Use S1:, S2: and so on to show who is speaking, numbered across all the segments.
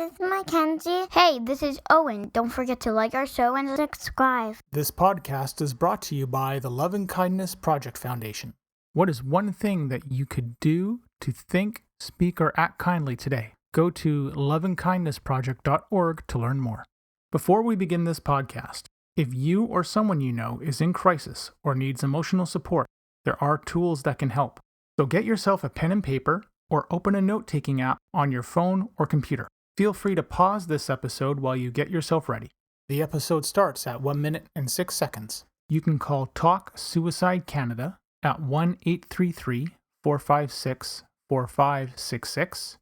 S1: this is Mackenzie. Hey, this is Owen. Don't forget to like our show and subscribe.
S2: This podcast is brought to you by the Love and Kindness Project Foundation. What is one thing that you could do to think, speak, or act kindly today? Go to loveandkindnessproject.org to learn more. Before we begin this podcast, if you or someone you know is in crisis or needs emotional support, there are tools that can help. So get yourself a pen and paper or open a note-taking app on your phone or computer. Feel free to pause this episode while you get yourself ready. The episode starts at 1 minute and 6 seconds. You can call Talk Suicide Canada at 1-833-456-4566.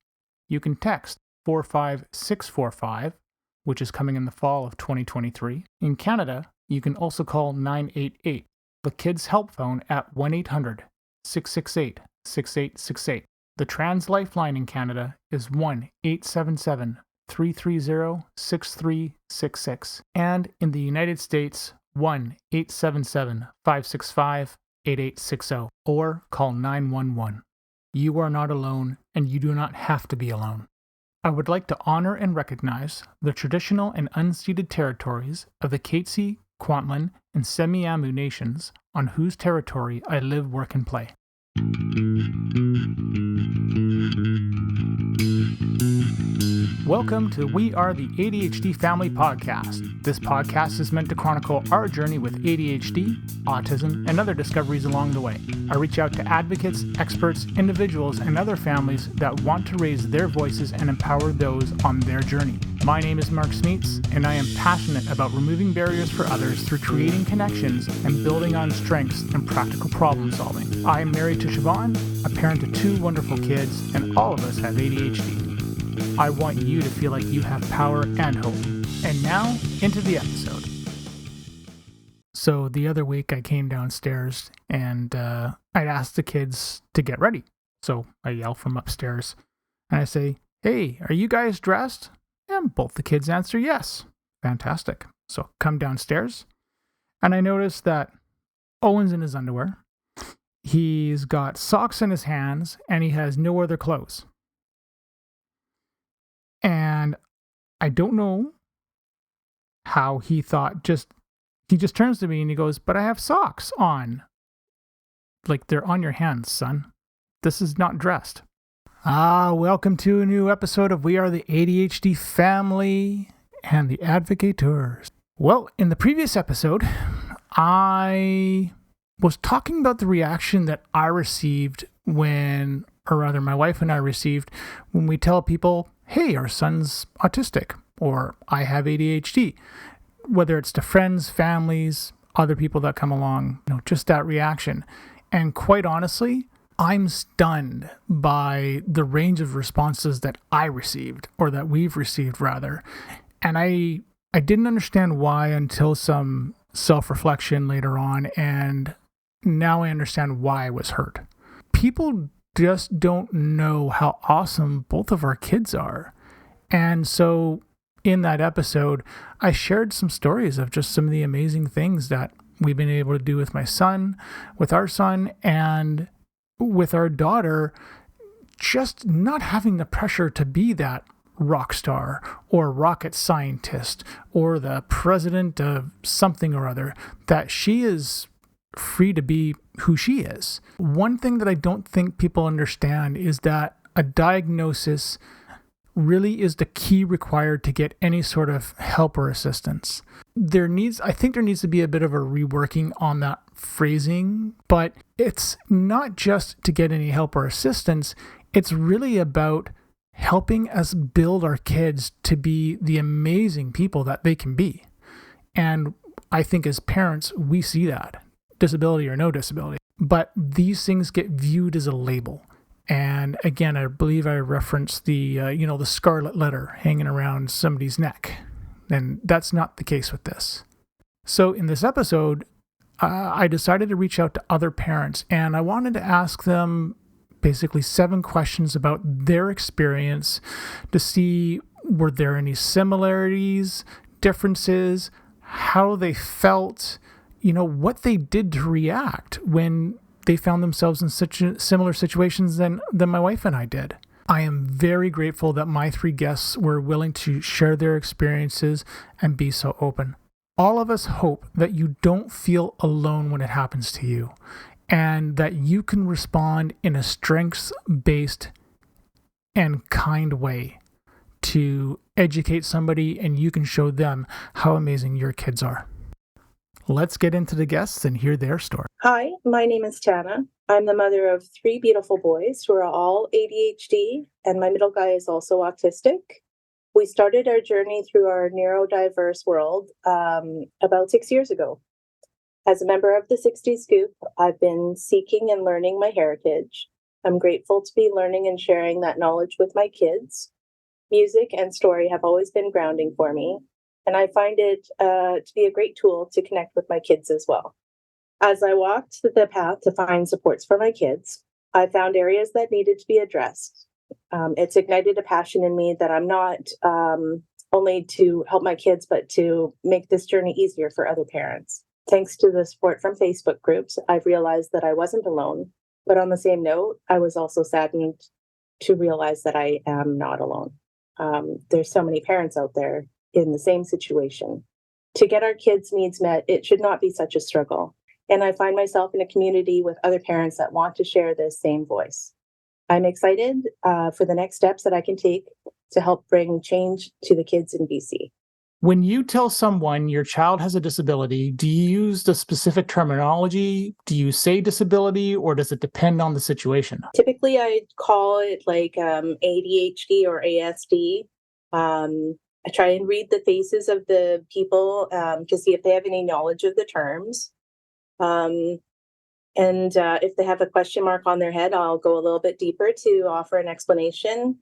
S2: You can text 45645, which is coming in the fall of 2023. In Canada, you can also call 988, the Kids Help Phone at 1-800-668-6868. The Trans Lifeline in Canada is 1-877-330-6366. And in the United States, 1-877-565-8860. Or call 911. You are not alone, and you do not have to be alone. I would like to honor and recognize the traditional and unceded territories of the Katzie, Kwantlen, and Semiahmoo nations on whose territory I live, work, and play. Welcome to We Are the ADHD Family Podcast. This podcast is meant to chronicle our journey with ADHD, autism, and other discoveries along the way. I reach out to advocates, experts, individuals, and other families that want to raise their voices and empower those on their journey. My name is Mark Smeets, and I am passionate about removing barriers for others through creating connections and building on strengths and practical problem solving. I am married to Siobhan, a parent to 2 wonderful kids, and all of us have ADHD. I want you to feel like you have power and hope. And now, into the episode. So the other week I came downstairs and I'd asked the kids to get ready. So I yell from upstairs and I say, "Hey, are you guys dressed?" And both the kids answer yes. Fantastic. So come downstairs and I notice that Owen's in his underwear. He's got socks in his hands and he has no other clothes. And I don't know how he thought, he just turns to me and he goes, "But I have socks on." Like, they're on your hands, son. This is not dressed. Welcome to a new episode of We Are the ADHD Family and the Advocateurs. Well, in the previous episode, I was talking about the reaction that I received my wife and I received when we tell people, "Hey, our son's autistic," or "I have ADHD," whether it's to friends, families, other people that come along, just that reaction. And quite honestly, I'm stunned by the range of responses that I received, or that we've received rather. And I didn't understand why until some self-reflection later on, and now I understand why I was hurt. People just don't know how awesome both of our kids are. And so in that episode, I shared some stories of just some of the amazing things that we've been able to do with my son, with our son, and with our daughter, just not having the pressure to be that rock star or rocket scientist or the president of something or other, that she is free to be who she is. One thing that I don't think people understand is that a diagnosis really is the key required to get any sort of help or assistance. I think there needs to be a bit of a reworking on that phrasing, but it's not just to get any help or assistance. It's really about helping us build our kids to be the amazing people that they can be. And I think as parents, we see that, disability or no disability. But these things get viewed as a label. And again, I believe I referenced the scarlet letter hanging around somebody's neck. And that's not the case with this. So in this episode, I decided to reach out to other parents, and I wanted to ask them basically 7 questions about their experience to see, were there any similarities, differences, how they felt, what they did to react when they found themselves in such similar situations than my wife and I did. I am very grateful that my 3 guests were willing to share their experiences and be so open. All of us hope that you don't feel alone when it happens to you, and that you can respond in a strengths-based and kind way to educate somebody, and you can show them how amazing your kids are. Let's get into the guests and hear their story.
S3: Hi, my name is Tana. I'm the mother of 3 beautiful boys who are all ADHD, and my middle guy is also autistic. We started our journey through our neurodiverse world about 6 years ago. As a member of the 60 Scoop, I've been seeking and learning my heritage. I'm grateful to be learning and sharing that knowledge with my kids. Music and story have always been grounding for me, and I find it to be a great tool to connect with my kids as well. As I walked the path to find supports for my kids, I found areas that needed to be addressed. It's ignited a passion in me that I'm not only to help my kids, but to make this journey easier for other parents. Thanks to the support from Facebook groups, I've realized that I wasn't alone. But on the same note, I was also saddened to realize that I am not alone. There's so many parents out there in the same situation. To get our kids' needs met, it should not be such a struggle. And I find myself in a community with other parents that want to share this same voice. I'm excited for the next steps that I can take to help bring change to the kids in BC.
S2: When you tell someone your child has a disability, do you use the specific terminology? Do you say disability, or does it depend on the situation?
S3: Typically, I call it like ADHD or ASD. I try and read the faces of the people to see if they have any knowledge of the terms. And if they have a question mark on their head, I'll go a little bit deeper to offer an explanation.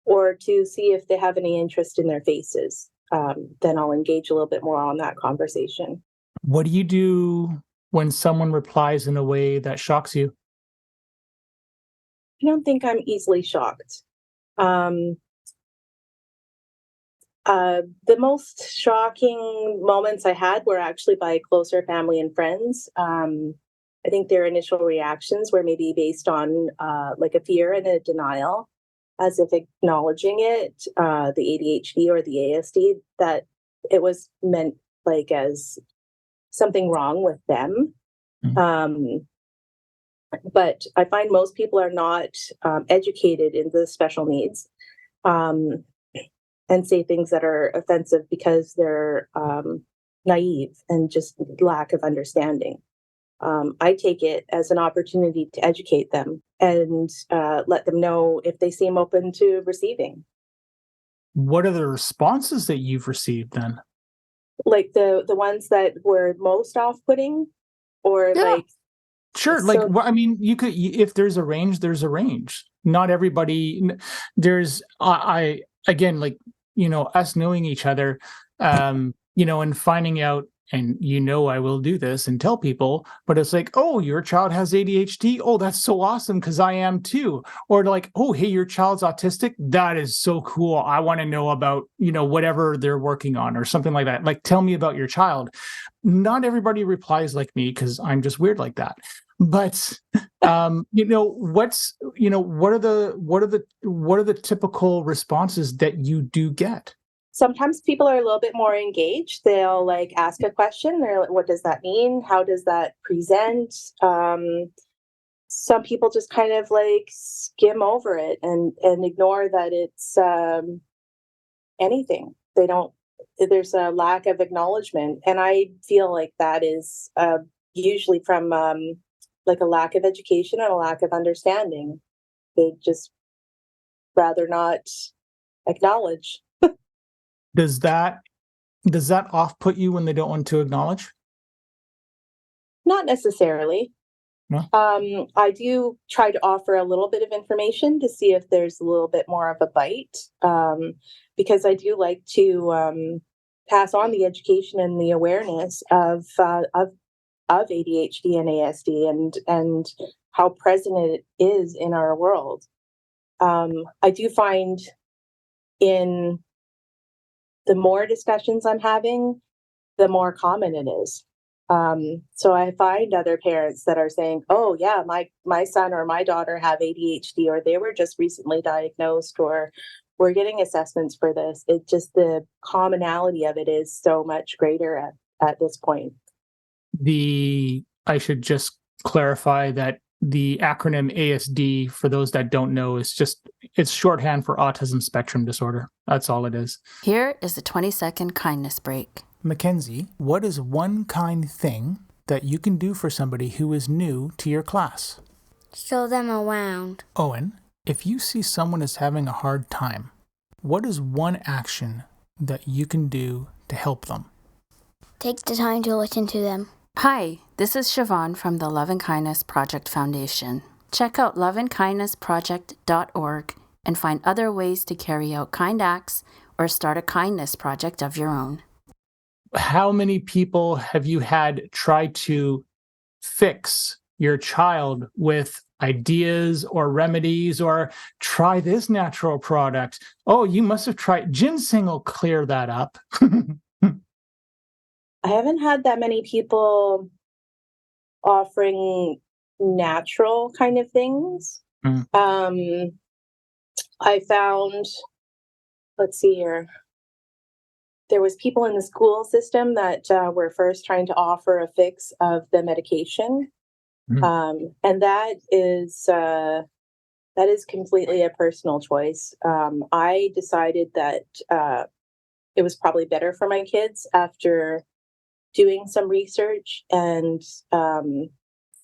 S3: Or to see if they have any interest in their faces. Then I'll engage a little bit more on that conversation.
S2: What do you do when someone replies in a way that shocks you?
S3: I don't think I'm easily shocked. The most shocking moments I had were actually by closer family and friends. I think their initial reactions were maybe based on like a fear and a denial, as if acknowledging it, the ADHD or the ASD, that it was meant like as something wrong with them.
S2: Mm-hmm.
S3: But I find most people are not educated in the special needs and say things that are offensive because they're naive and just lack of understanding. I take it as an opportunity to educate them and let them know if they seem open to receiving.
S2: What are the responses that you've received then?
S3: Like the ones that were most off-putting, or
S2: Yeah.
S3: like
S2: Sure.
S3: so,
S2: Like, I mean, if there's a range, there's a range. Not everybody, there's, I again, like, us knowing each other, and finding out, and I will do this and tell people, but it's like, oh, your child has ADHD. Oh, that's so awesome because I am too. Or like, oh, hey, your child's autistic. That is so cool. I want to know about, whatever they're working on or something like that. Like, tell me about your child. Not everybody replies like me because I'm just weird like that. But what are the typical responses that you do get?
S3: sometimes people are a little bit more engaged. They'll like ask a question. They're like, what does that mean? How does that present? Some people just kind of like skim over it and ignore that it's anything. They don't, there's a lack of acknowledgement. And I feel like that is usually from like a lack of education and a lack of understanding. They just rather not acknowledge.
S2: Does that off-put you when they don't want to acknowledge?
S3: Not necessarily.
S2: No?
S3: I do try to offer a little bit of information to see if there's a little bit more of a bite, because I do like to pass on the education and the awareness of ADHD and ASD and how present it is in our world. I do find in the more discussions I'm having, the more common it is. So I find other parents that are saying, "Oh yeah, my son or my daughter have ADHD, or they were just recently diagnosed, or we're getting assessments for this." It just the commonality of it is so much greater at this point.
S2: I should just clarify that the acronym ASD, for those that don't know, it's shorthand for autism spectrum disorder. That's all it is.
S4: Here is a 20-second kindness break.
S2: Mackenzie, what is one kind thing that you can do for somebody who is new to your class?
S1: Show them around.
S2: Owen, if you see someone is having a hard time, what is one action that you can do to help them?
S1: Take the time to listen to them.
S4: Hi, this is Siobhan from the Love and Kindness Project Foundation. Check out loveandkindnessproject.org and find other ways to carry out kind acts or start a kindness project of your own.
S2: How many people have you had try to fix your child with ideas or remedies, or try this natural product? Oh, you must have tried ginseng will clear that up.
S3: I haven't had that many people offering natural kind of things.
S2: Mm.
S3: I found, let's see here, there was people in the school system that were first trying to offer a fix of the medication. And that is completely a personal choice. I decided that it was probably better for my kids after doing some research and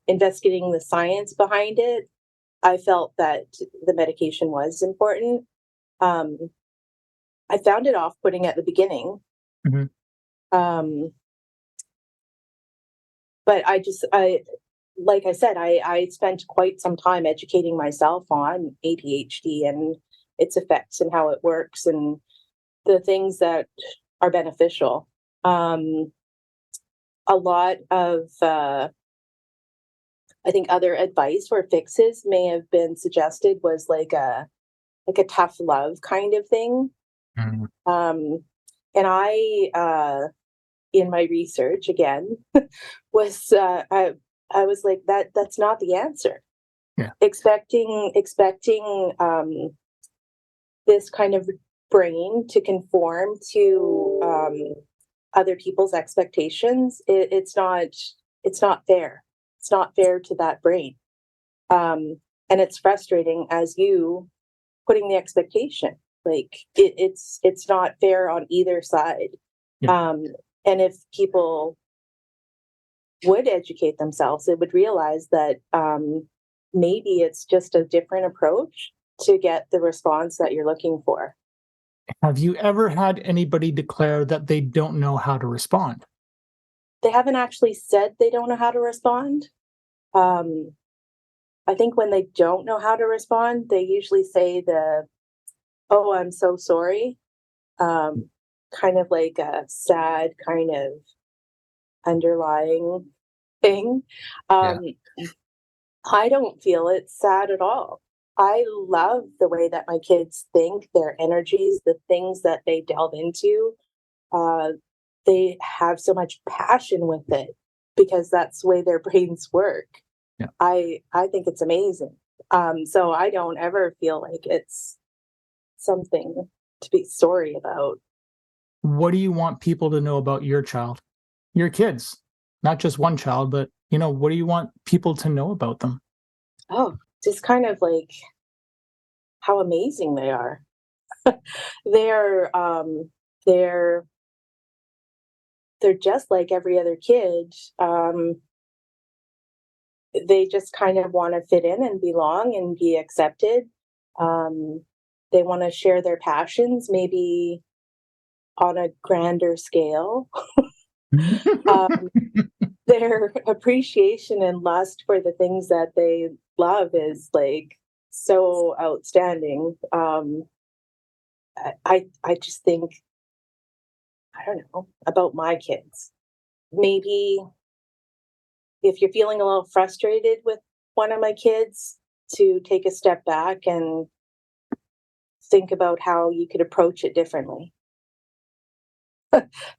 S3: investigating the science behind it. I felt that the medication was important. I found it off-putting at the beginning.
S2: Mm-hmm.
S3: But like I said, I spent quite some time educating myself on ADHD and its effects and how it works and the things that are beneficial. A lot of, I think other advice or fixes may have been suggested was like a tough love kind of thing.
S2: Mm-hmm.
S3: And I, in my research again, was I was like that's not the answer.
S2: Yeah.
S3: Expecting this kind of brain to conform to other people's expectations, it's not fair. It's not fair to that brain, and it's frustrating as you putting the expectation. Like it's not fair on either side.
S2: Yeah.
S3: And if people would educate themselves, they would realize that maybe it's just a different approach to get the response that you're looking for.
S2: Have you ever had anybody declare that they don't know how to respond?
S3: They haven't actually said they don't know how to respond. I think when they don't know how to respond, they usually say "Oh, I'm so sorry," kind of like a sad kind of underlying thing. Um, I don't feel it's sad at all. I love the way that my kids think, their energies, the things that they delve into. Uh, they have so much passion with it because that's the way their brains work.
S2: Yeah.
S3: I think it's amazing. So I don't ever feel like it's something to be sorry about.
S2: What do you want people to know about your child, your kids? Not just one child, but what do you want people to know about them?
S3: Oh, just kind of like how amazing they are. they're they're they're just like every other kid. They just kind of want to fit in and belong and be accepted. They want to share their passions, maybe on a grander scale. Their appreciation and lust for the things that they love is like so outstanding. I just think, I don't know, about my kids. Maybe if you're feeling a little frustrated with one of my kids, to take a step back and think about how you could approach it differently.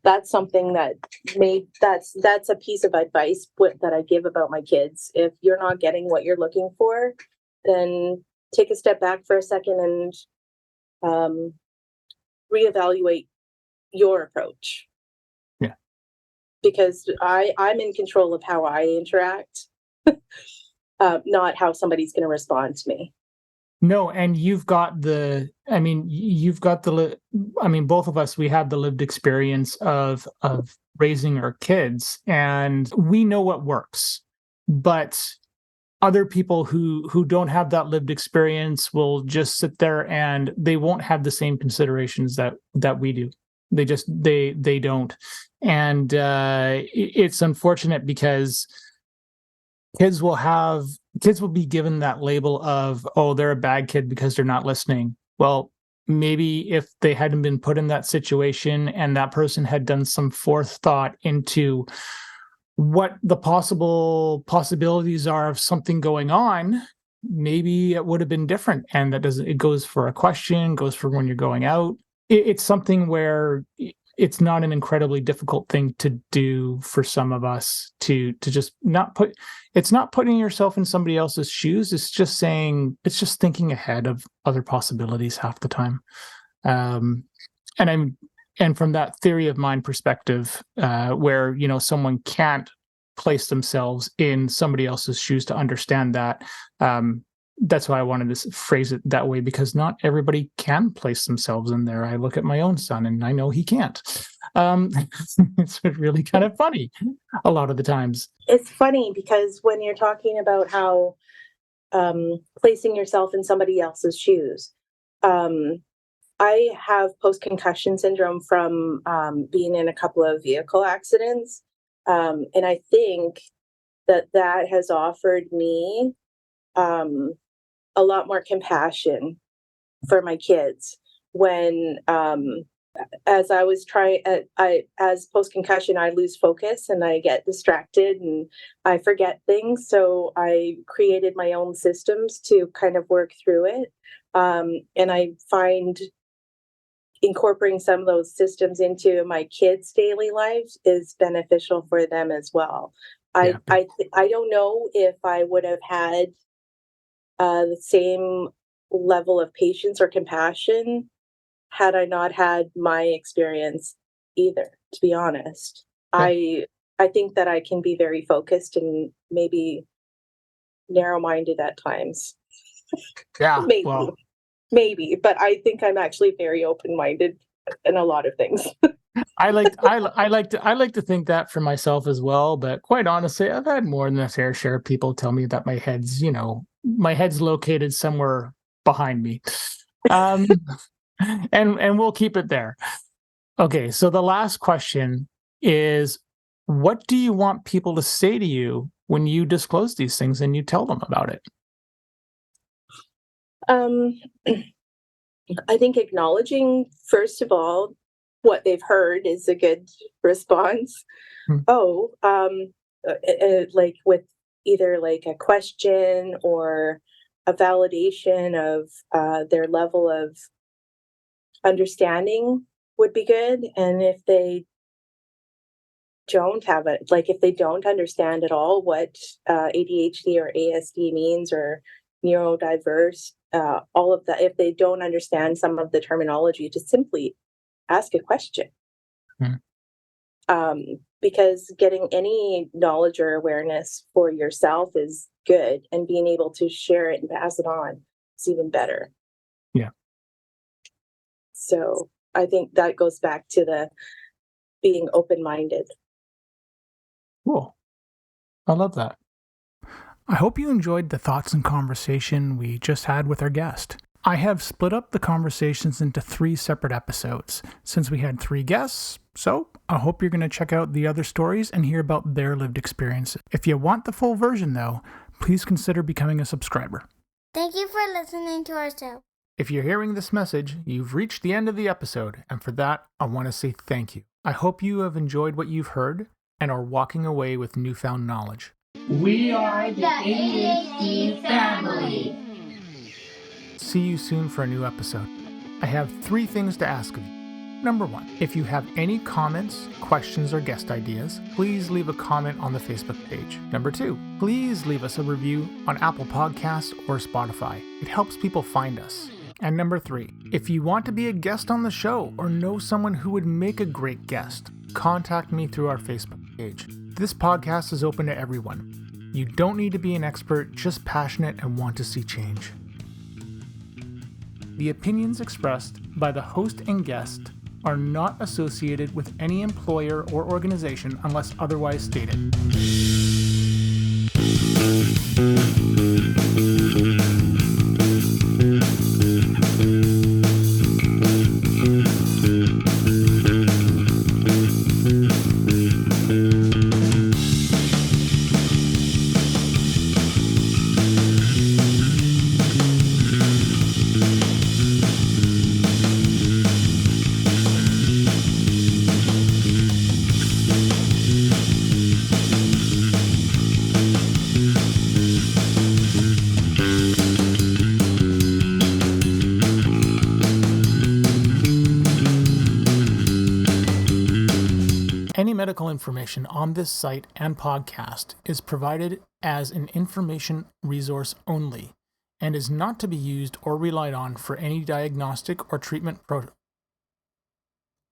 S3: That's something that's a piece of advice that I give about my kids. If you're not getting what you're looking for, then take a step back for a second and reevaluate your approach.
S2: Yeah.
S3: Because I'm in control of how I interact, not how somebody's going to respond to me.
S2: No, and both of us, we have the lived experience of raising our kids, and we know what works. But other people who don't have that lived experience will just sit there and they won't have the same considerations that we do. They don't. And it's unfortunate because kids will be given that label of, oh, they're a bad kid because they're not listening. Well, maybe if they hadn't been put in that situation and that person had done some forethought into what the possibilities are of something going on, maybe it would have been different. And it goes for a question, goes for when you're going out. It's something where it's not an incredibly difficult thing to do for some of us to just it's not putting yourself in somebody else's shoes. It's just thinking ahead of other possibilities half the time. And from that theory of mind perspective, where, someone can't place themselves in somebody else's shoes to understand that, that's why I wanted to phrase it that way, because not everybody can place themselves in there. I look at my own son and I know he can't. It's really kind of funny a lot of the times.
S3: It's funny because when you're talking about how placing yourself in somebody else's shoes, I have post-concussion syndrome from being in a couple of vehicle accidents. And I think that has offered me a lot more compassion for my kids when, as I was as post-concussion, I lose focus and I get distracted and I forget things. So I created my own systems to kind of work through it. And I find incorporating some of those systems into my kids' daily lives is beneficial for them as well. I don't know if I would have had the same level of patience or compassion had I not had my experience either, to be honest. Yeah. I think that I can be very
S2: focused
S3: and maybe narrow-minded at times.
S2: Yeah.
S3: Maybe, but I think I'm actually very open-minded in a lot of things.
S2: I like to think that for myself as well, but quite honestly, I've had more than a fair share of people tell me that my head's located somewhere behind me. And we'll keep it there. Okay, so the last question is, what do you want people to say to you when you disclose these things and you tell them about it?
S3: I think acknowledging, first of all, what they've heard is a good response. Like with either like a question or a validation of their level of understanding would be good. And if they don't have it, like if they don't understand at all what ADHD or ASD means or neurodiverse, all of that, if they don't understand some of the terminology, just simply ask a question. Because getting any knowledge or awareness for yourself is good, and being able to share it and pass it on is even better.
S2: Yeah.
S3: So I think that goes back to the being open-minded.
S2: Cool. I love that. I hope you enjoyed the thoughts and conversation we just had with our guest. I have split up the conversations into 3 separate episodes since we had 3 guests, so I hope you're going to check out the other stories and hear about their lived experiences. If you want the full version, though, please consider becoming a subscriber.
S1: Thank you for listening to our show.
S2: If you're hearing this message, you've reached the end of the episode, and for that, I want to say thank you. I hope you have enjoyed what you've heard and are walking away with newfound knowledge.
S5: We are the ADHD family.
S2: See you soon for a new episode. I have 3 things to ask of you. Number 1, if you have any comments, questions, or guest ideas, please leave a comment on the Facebook page. Number 2, please leave us a review on Apple Podcasts or Spotify. It helps people find us. And number 3, if you want to be a guest on the show or know someone who would make a great guest, contact me through our Facebook page. This podcast is open to everyone. You don't need to be an expert, just passionate and want to see change. The opinions expressed by the host and guest are not associated with any employer or organization unless otherwise stated. Any medical information on this site and podcast is provided as an information resource only and is not to be used or relied on for any diagnostic or treatment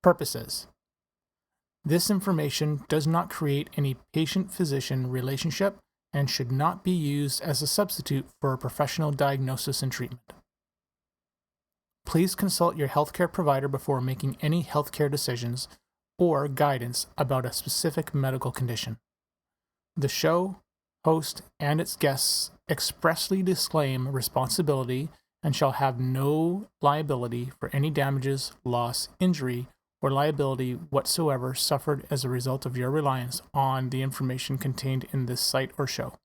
S2: purposes. This information does not create any patient-physician relationship and should not be used as a substitute for a professional diagnosis and treatment. Please consult your healthcare provider before making any healthcare decisions or guidance about a specific medical condition. The show, host, and its guests expressly disclaim responsibility and shall have no liability for any damages, loss, injury, or liability whatsoever suffered as a result of your reliance on the information contained in this site or show.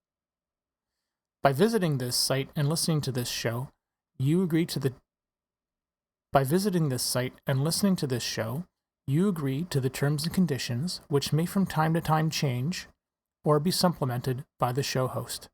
S2: By visiting this site and listening to this show, you agree to the terms and conditions, which may from time to time change or be supplemented by the show host.